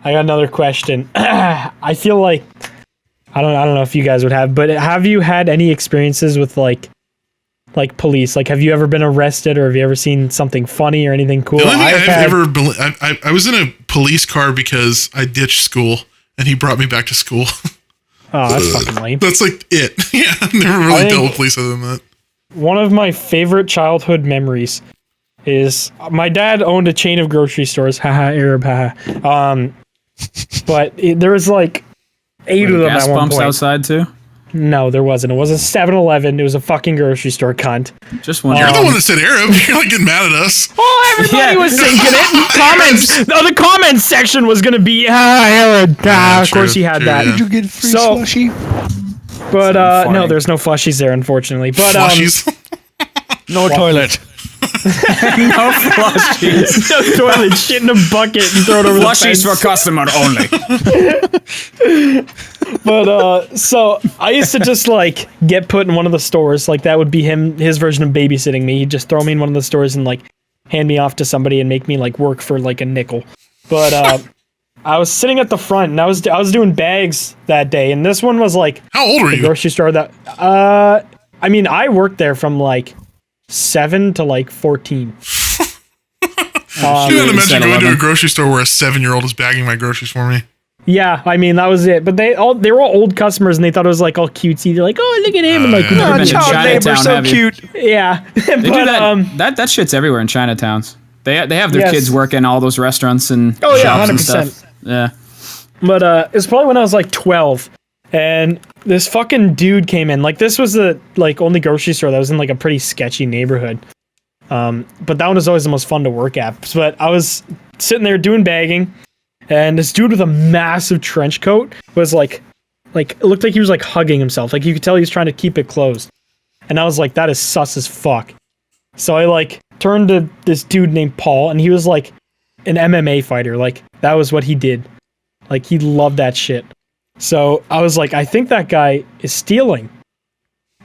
I got another question. I feel like I don't know if you guys would have, but have you had any experiences with like police? Like, have you ever been arrested, or have you ever seen something funny or anything cool? The only thing I was in a police car because I ditched school and he brought me back to school. Oh, that's fucking lame. That's like it. Yeah, I've never really dealt with police other than that. One of my favorite childhood memories is my dad owned a chain of grocery stores. Haha, Arab, haha. But there was like 8 of them at one pumps point. Outside too? No, there wasn't. It was a 7-Eleven. It was a fucking grocery store, cunt. Just one. You're the one that said Arab. You're like getting mad at us. Oh, everybody was thinking it. Comments. The comments section was gonna be Arab. Of course he had that. Yeah. Did you get free slushy? But no, there's no flushies there, unfortunately. But Flushies. No toilet. No flushies. no toilet, shit in a bucket and throw it over Flushies the for fence. customer only. But so I used to just like get put in one of the stores. Like that would be his version of babysitting me. He'd just throw me in one of the stores and like hand me off to somebody and make me like work for like a nickel. But I was sitting at the front and I was doing bags that day, and this one was like How old are the you? grocery store that I mean I worked there from like 7 to like 14. You can't imagine going to a grocery store where a 7-year-old is bagging my groceries for me. Yeah, I mean that was it. But they were all old customers and they thought it was like all cutesy. They're like, oh, look at him, and like, Never been to child labor, Chinatown, so have you? cute. yeah. They do that shit's everywhere in Chinatowns. They have their Yes. kids work in all those restaurants and Oh, yeah, shops and 100%. stuff. Yeah. But it's probably when I was like 12, and this fucking dude came in. Like this was the like only grocery store that was in like a pretty sketchy neighborhood. But that one was always the most fun to work at. But I was sitting there doing bagging, and this dude with a massive trench coat was like it looked like he was like hugging himself. Like you could tell he was trying to keep it closed. And I was like, that is sus as fuck. So I like turned to this dude named Paul, and he was like an MMA fighter. Like that was what he did. Like he loved that shit. So I was like, I think that guy is stealing.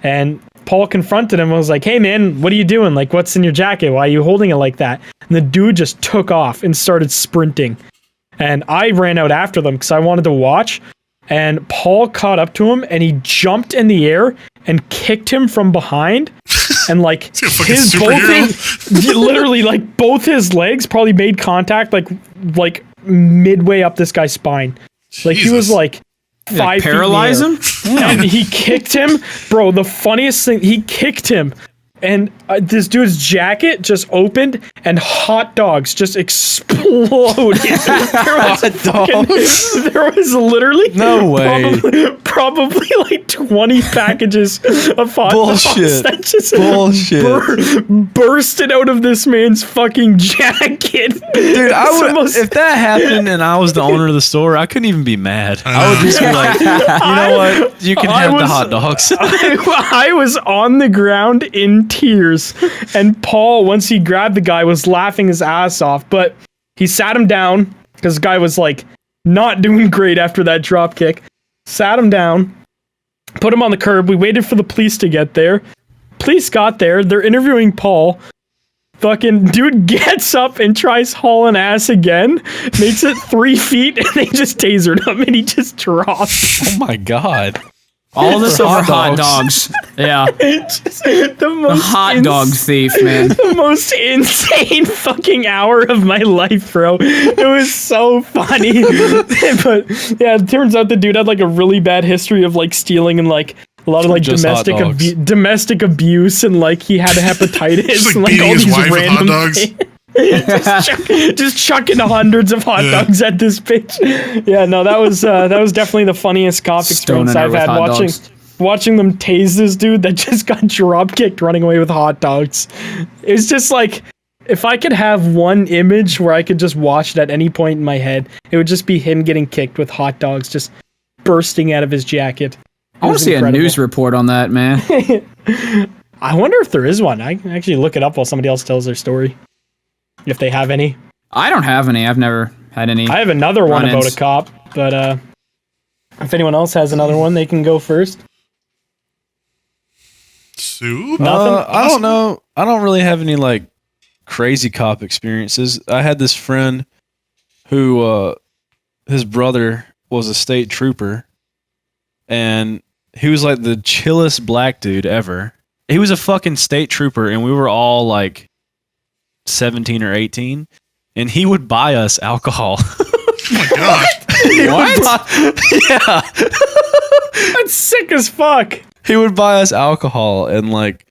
And Paul confronted him and was like, hey man, what are you doing? Like, what's in your jacket? Why are you holding it like that? And the dude just took off and started sprinting. And I ran out after them because I wanted to watch. And Paul caught up to him and he jumped in the air and kicked him from behind. And like a fucking superhero. literally like both his legs probably made contact like midway up this guy's spine. Like he was Jesus. like 5 feet in the Paralyze air. him? And he kicked him, bro. The funniest thing, he kicked him, and this dude's jacket just opened, and hot dogs just exploded. There was literally No way. probably like 20 packages of hot Bullshit. dogs that just Bullshit. bursted out of this man's fucking jacket. Dude, I It's the would most- if that happened and I was the owner of the store, I couldn't even be mad. I would just be like, you know what? You can I have the was- hot dogs. I was on the ground in tears, and Paul, once he grabbed the guy, was laughing his ass off, but he sat him down because the guy was like not doing great after that drop kick. Sat him down, put him on the curb. We waited for the police to get there. Police got there. They're interviewing Paul. Fucking dude gets up and tries hauling ass again, makes it 3 feet, and they just tasered him, and he just drops. Oh my god. All this For over hot hot dogs. Yeah. Just the most Hot dog thief, man. the most insane fucking hour of my life, bro. It was so funny. But yeah, it turns out the dude had like a really bad history of like stealing and like a lot of like Just hot dogs. domestic abuse, and like he had hepatitis Just, like, and like beating all his these wife with hot random dogs. things. just chucking hundreds of hot Yeah. dogs at this bitch. Yeah, no, that was definitely the funniest cop experience Stoning her I've with had hot watching dogs. watching them tase this dude that just got drop kicked running away with hot dogs. It's just like, if I could have one image where I could just watch it at any point in my head, it would just be him getting kicked with hot dogs just bursting out of his jacket. I want to see a news report on that, man. I wonder if there is one. I can actually look it up while somebody else tells their story. If they have any. I don't have any. I've never had any. I have another one about run-ins. a cop, but if anyone else has another one, they can go first. Sue? Nothing? I don't know. I don't really have any like crazy cop experiences. I had this friend who his brother was a state trooper, and he was like the chillest black dude ever. He was a fucking state trooper, and we were all like 17 or 18, and he would buy us alcohol. Oh my god. What? Yeah. That's sick as fuck. He would buy us alcohol and like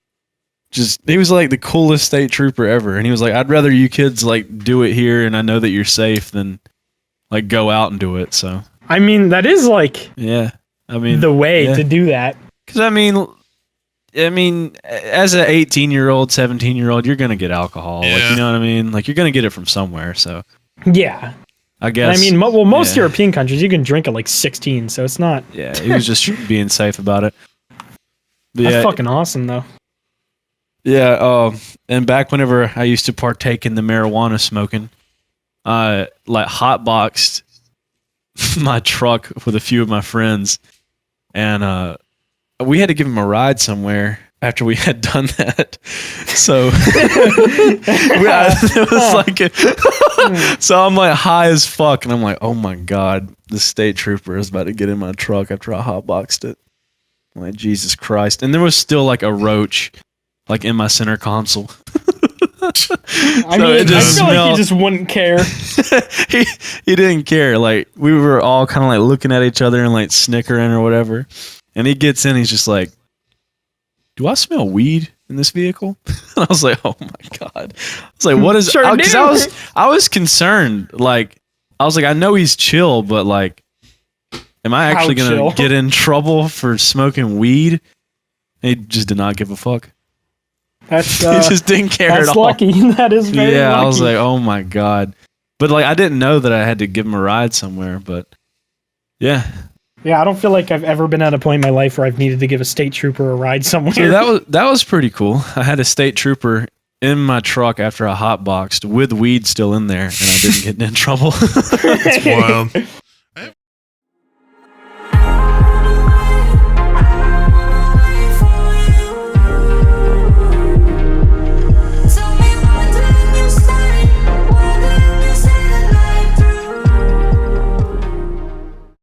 he was like the coolest state trooper ever. And he was like, I'd rather you kids like do it here and I know that you're safe than like go out and do it. So I mean, that is like yeah. I mean the way yeah. to do that. Because I mean as an 18-year-old, 17-year-old, you're gonna get alcohol. Yeah. Like you know what I mean? Like you're gonna get it from somewhere. So Yeah. I guess I mean, most yeah. European countries, you can drink at like 16, so it's not. Yeah, he was just being safe about it. But That's yeah, fucking awesome, though. yeah. And back whenever I used to partake in the marijuana smoking, I like hotboxed my truck with a few of my friends, and we had to give him a ride somewhere after we had done that. So it was like, so I'm like high as fuck, and I'm like, oh my god, the state trooper is about to get in my truck after I hotboxed it. I'm like, Jesus Christ! And there was still like a roach, like in my center console. I So mean, it I just feel like smelled- he just wouldn't care. he didn't care. Like we were all kind of like looking at each other and like snickering or whatever. And he gets in, he's just like, do I smell weed in this vehicle? And I was like, oh my god. I was like, what is? Sure Because do. I was concerned. Like I was like, I know he's chill, but like, am I actually How gonna chill? get in trouble for smoking weed? And he just did not give a fuck. That's He just didn't care that's at all. lucky. That is very Yeah, lucky. I was like, oh my god. But like, I didn't know that I had to give him a ride somewhere. But yeah, yeah, I don't feel like I've ever been at a point in my life where I've needed to give a state trooper a ride somewhere. so that was pretty cool. I had a state trooper in my truck after I hotboxed with weed still in there, and I didn't get in trouble. It's wild.